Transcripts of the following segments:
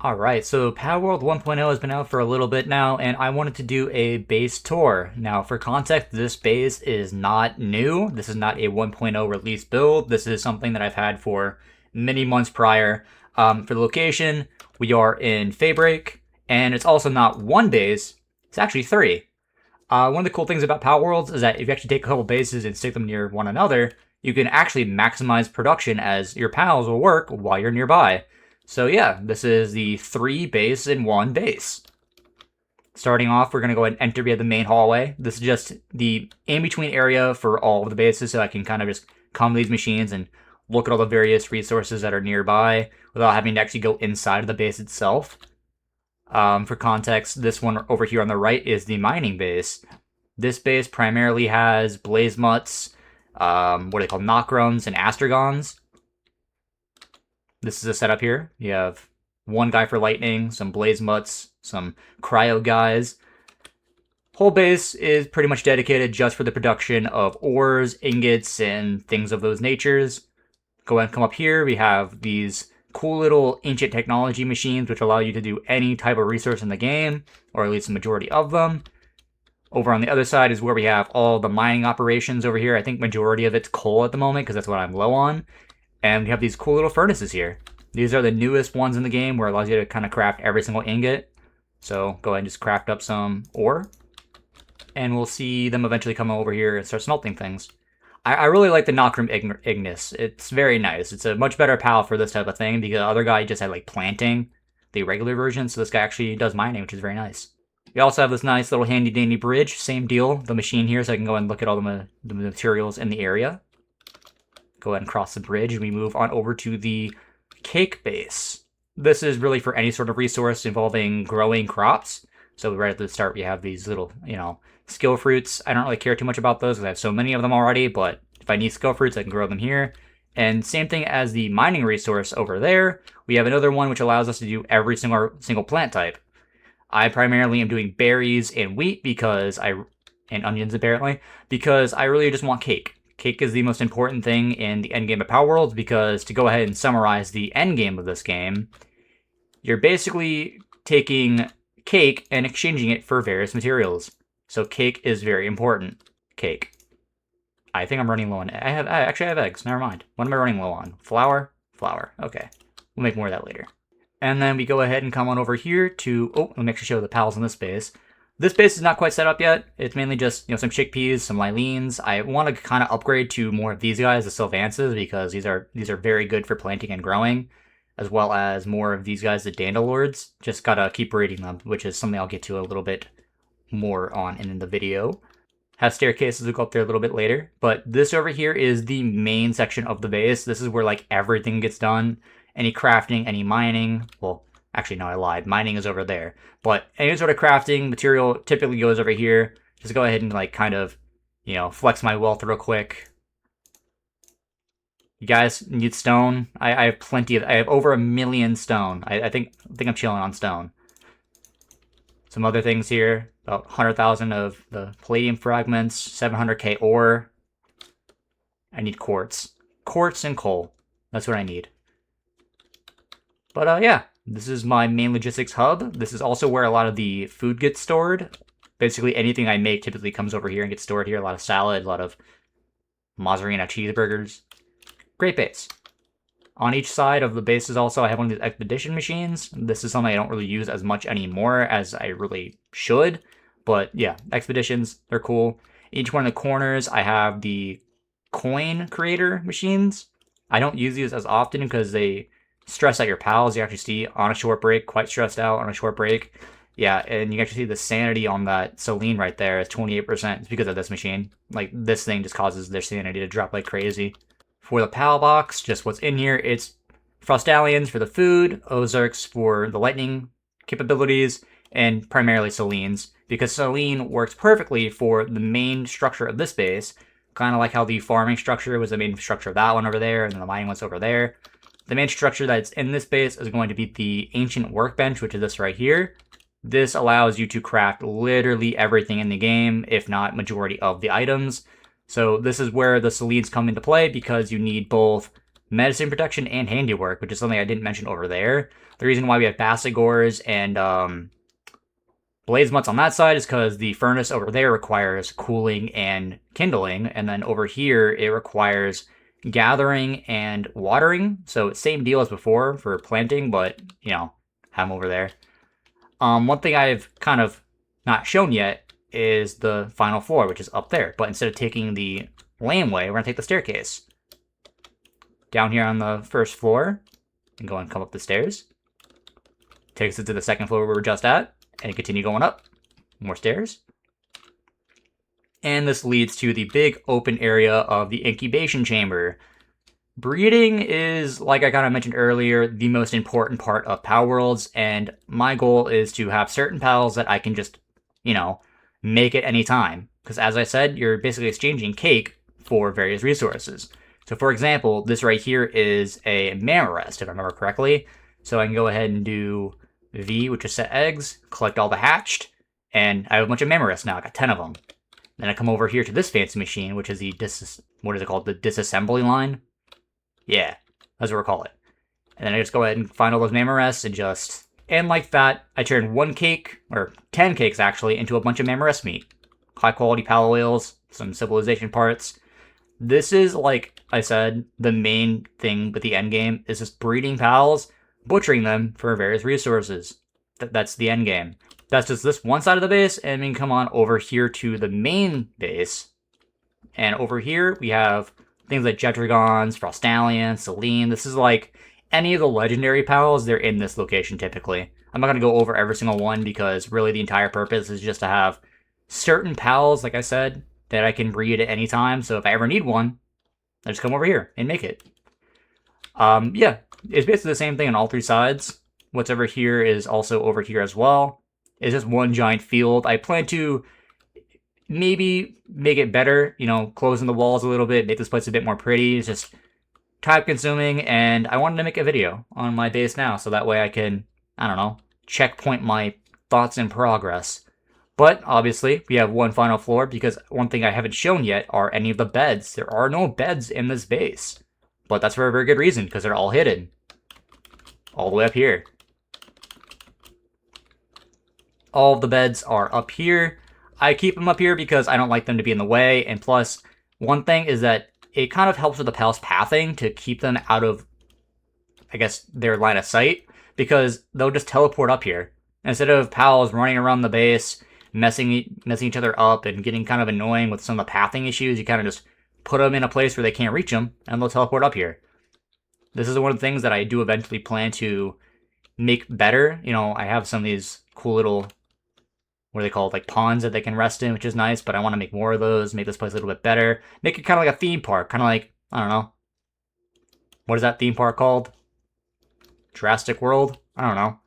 Alright, so Palworld 1.0 has been out for a little bit now, and I wanted to do a base tour. Now, for context, this base is not new. This is not a 1.0 release build. This is something that I've had for many months prior. For the location, we are in Faybreak, and it's also not one base, it's actually three. One of the cool things about Palworlds is that if you actually take a couple bases and stick them near one another, you can actually maximize production as your pals will work while you're nearby. So yeah, this is the 3 base in 1 base. Starting off, we're going to go ahead and enter via the main hallway. This is just the in-between area for all of the bases, so I can kind of just come to these machines and look at all the various resources that are nearby without having to actually go inside of the base itself. For context, this one over here on the right is the mining base. This base primarily has blaze mutts, what are they called, Nocrons and Astragons. This is a setup here. You have one guy for lightning, some blaze mutts, some cryo guys. Whole base is pretty much dedicated just for the production of ores, ingots, and things of those natures. Go ahead and come up here. We have these cool little ancient technology machines which allow you to do any type of resource in the game, or at least the majority of them. Over on the other side is where we have all the mining operations over here. I think majority of it's coal at the moment because that's what I'm low on. And we have these cool little furnaces here. These are the newest ones in the game where it allows you to kind of craft every single ingot. So go ahead and just craft up some ore. And we'll see them eventually come over here and start smelting things. I really like the Nocrum Ignis. It's very nice. It's a much better pal for this type of thing because the other guy just had like planting, the regular version. So this guy actually does mining, which is very nice. We also have this nice little handy dandy bridge. Same deal, the machine here, so I can go and look at all the materials in the area. Go ahead and cross the bridge, and we move on over to the cake base. This is really for any sort of resource involving growing crops. So right at the start, we have these little, skill fruits. I don't really care too much about those because I have so many of them already, but if I need skill fruits, I can grow them here. And same thing as the mining resource over there, we have another one which allows us to do every single plant type. I primarily am doing berries and wheat and onions apparently, because I really just want cake. Cake is the most important thing in the endgame of Palworld because to go ahead and summarize the endgame of this game, you're basically taking cake and exchanging it for various materials. So cake is very important. Cake. I think I'm running low on. I actually have eggs. Never mind. What am I running low on? Flour? Flour. Okay. We'll make more of that later. And then we go ahead and come on over here to... Oh, let me actually show the pals in this base. This base is not quite set up yet. It's mainly just, some chickpeas, some lilines. I want to kind of upgrade to more of these guys, the sylvances, because these are very good for planting and growing, as well as more of these guys, the dandalords. Just gotta keep breeding them, which is something I'll get to a little bit more on in the video. Have staircases, we'll go up there a little bit later. But this over here is the main section of the base. This is where like everything gets done. Any crafting, any mining. Well, actually, no, I lied. Mining is over there. But any sort of crafting material typically goes over here. Just go ahead and like kind of, flex my wealth real quick. You guys need stone? I have plenty of... I have over 1 million stone. I think I'm chilling on stone. Some other things here. About 100,000 of the palladium fragments. 700k ore. I need quartz. Quartz and coal. That's what I need. But yeah, this is my main logistics hub. This is also where a lot of the food gets stored. Basically anything I make typically comes over here and gets stored here. A lot of salad, a lot of mozzarella cheeseburgers. Great base. On each side of the bases also, I have one of these expedition machines. This is something I don't really use as much anymore as I really should. But yeah, expeditions, they're cool. Each one of the corners, I have the coin creator machines. I don't use these as often because they stress out your pals. You actually see on a short break, quite stressed out on a short break. Yeah, and you actually see the sanity on that Celine right there is 28%. It's because of this machine. Like, this thing just causes their sanity to drop like crazy. For the pal box, just what's in here, it's Frostallions for the food, Ozarks for the lightning capabilities, and primarily Celines, because Celine works perfectly for the main structure of this base, kind of like how the farming structure was the main structure of that one over there, and then the mining one's over there. The main structure that's in this base is going to be the Ancient Workbench, which is this right here. This allows you to craft literally everything in the game, if not majority of the items. So this is where the Celines come into play because you need both medicine protection, and handiwork, which is something I didn't mention over there. The reason why we have Basigors and Blaze Mutts on that side is because the furnace over there requires cooling and kindling, and then over here it requires gathering and watering. So same deal as before for planting, but you know, have them over there. One thing I've kind of not shown yet is the final floor, which is up there. But instead of taking the laneway, we're gonna take the staircase. Down here on the first floor, and go and come up the stairs. Takes us to the second floor we were just at, and continue going up. More stairs. And this leads to the big open area of the incubation chamber. Breeding is, like I kind of mentioned earlier, the most important part of Palworlds, and my goal is to have certain pals that I can just, you know, make at any time. Because as I said, you're basically exchanging cake for various resources. So for example, this right here is a Mammorest, if I remember correctly. So I can go ahead and do V, which is set eggs, collect all the hatched, and I have a bunch of Mammorests now. I got 10 of them. Then I come over here to this fancy machine, which is the what is it called? The disassembly line? Yeah, that's what we're calling it. And then I just go ahead and find all those Mammorests and just... And like that, I turn 1 cake, or 10 cakes actually, into a bunch of Mammorest meat. High quality pal oils, some civilization parts. This is, like I said, the main thing with the endgame, is just breeding pals, butchering them for various resources. That's the endgame. That's just this one side of the base, and we can come on over here to the main base. And over here, we have things like Jetragons, Frostallion, Selene. This is like any of the legendary pals, they're in this location typically. I'm not going to go over every single one because really the entire purpose is just to have certain pals, like I said, that I can breed at any time. So if I ever need one, I just come over here and make it. Yeah, it's basically the same thing on all 3 sides. What's over here is also over here as well. It's just one giant field. I plan to maybe make it better, you know, closing the walls a little bit, make this place a bit more pretty. It's just time consuming, and I wanted to make a video on my base now, so that way I can, I don't know, checkpoint my thoughts in progress. But obviously, we have one final floor, because one thing I haven't shown yet are any of the beds. There are no beds in this base. But that's for a very good reason, because they're all hidden. All the way up here. All of the beds are up here. I keep them up here because I don't like them to be in the way, and plus, one thing is that it kind of helps with the pals pathing to keep them out of, I guess, their line of sight, because they'll just teleport up here. Instead of pals running around the base, messing each other up and getting kind of annoying with some of the pathing issues, you kind of just put them in a place where they can't reach them, and they'll teleport up here. This is one of the things that I do eventually plan to make better. You know, I have some of these cool little, what are they called, like ponds that they can rest in, which is nice, but I want to make more of those, make this place a little bit better. Make it kind of like a theme park, kind of like, I don't know. What is that theme park called? Jurassic World? I don't know.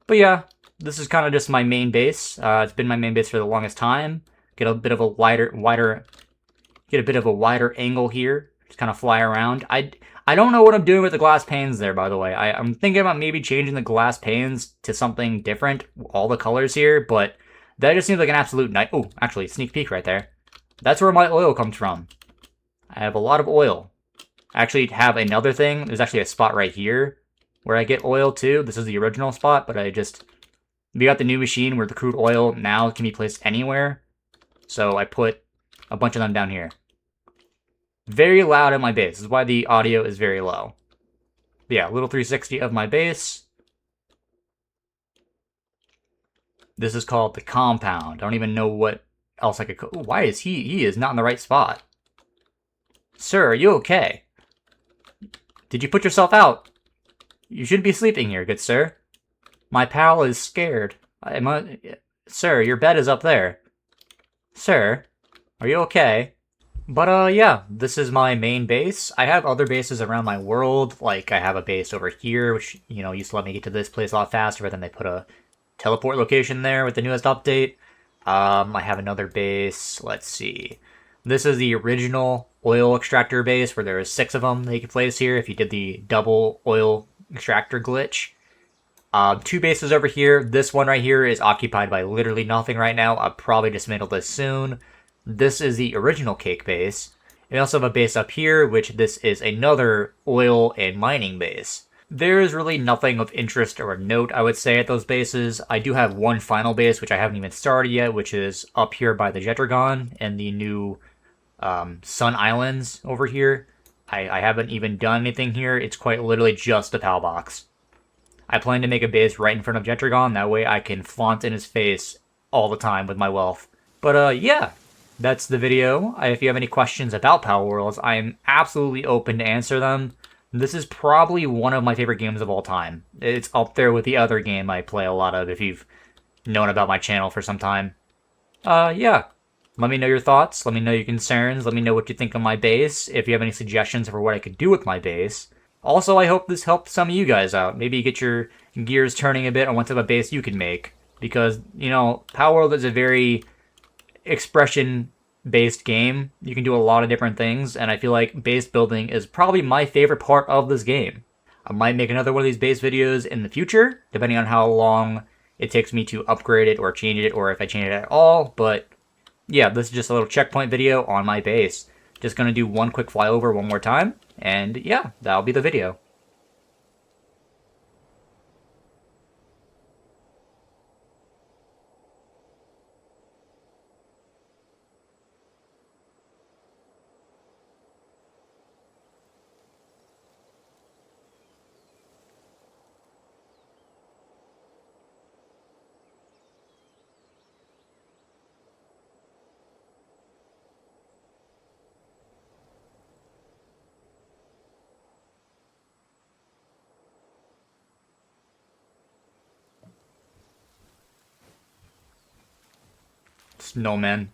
But yeah, this is kind of just my main base. It's been my main base for the longest time. Get a bit of a wider angle here. Just kind of fly around. I don't know what I'm doing with the glass panes there, by the way. I'm thinking about maybe changing the glass panes to something different, all the colors here, but that just seems like an absolute night. Oh, actually, sneak peek right there. That's where my oil comes from. I have a lot of oil. I actually have another thing. There's actually a spot right here where I get oil too. This is the original spot, but we got the new machine where the crude oil now can be placed anywhere. So I put a bunch of them down here. Very loud at my base. This is why the audio is very low. But yeah, little 360 of my base. This is called the compound. I don't even know what else I could... Ooh, why is he is not in the right spot. Sir, are you okay? Did you put yourself out? You shouldn't be sleeping here, good sir. My pal is scared. Sir, your bed is up there. Sir, are you okay? But yeah, this is my main base. I have other bases around my world. Like, I have a base over here, which, you know, used to let me get to this place a lot faster, but then they put a teleport location there with the newest update. I have another base. Let's see. This is the original oil extractor base, where there is 6 of them that you can place here if you did the double oil extractor glitch. 2 bases over here. This one right here is occupied by literally nothing right now. I'll probably dismantle this soon. This is the original cake base. They also have a base up here, which this is another oil and mining base. There is really nothing of interest or note, I would say, at those bases. I do have one final base, which I haven't even started yet, which is up here by the Jetragon and the new Sun Islands over here. I haven't even done anything here. It's quite literally just a PAL box. I plan to make a base right in front of Jetragon. That way I can flaunt in his face all the time with my wealth. But yeah, that's the video. If you have any questions about Palworlds, I am absolutely open to answer them. This is probably one of my favorite games of all time. It's up there with the other game I play a lot of if you've known about my channel for some time. Yeah. Let me know your thoughts. Let me know your concerns. Let me know what you think of my base. If you have any suggestions for what I could do with my base. Also, I hope this helped some of you guys out. Maybe get your gears turning a bit on what type of base you can make. Because, you know, Palworld is a very expression-based game. You can do a lot of different things, and I feel like base building is probably my favorite part of this game. I might make another one of these base videos in the future, depending on how long it takes me to upgrade it or change it, or if I change it at all, but yeah, this is just a little checkpoint video on my base. Just gonna do one quick flyover one more time, and yeah, that'll be the video. Snowman.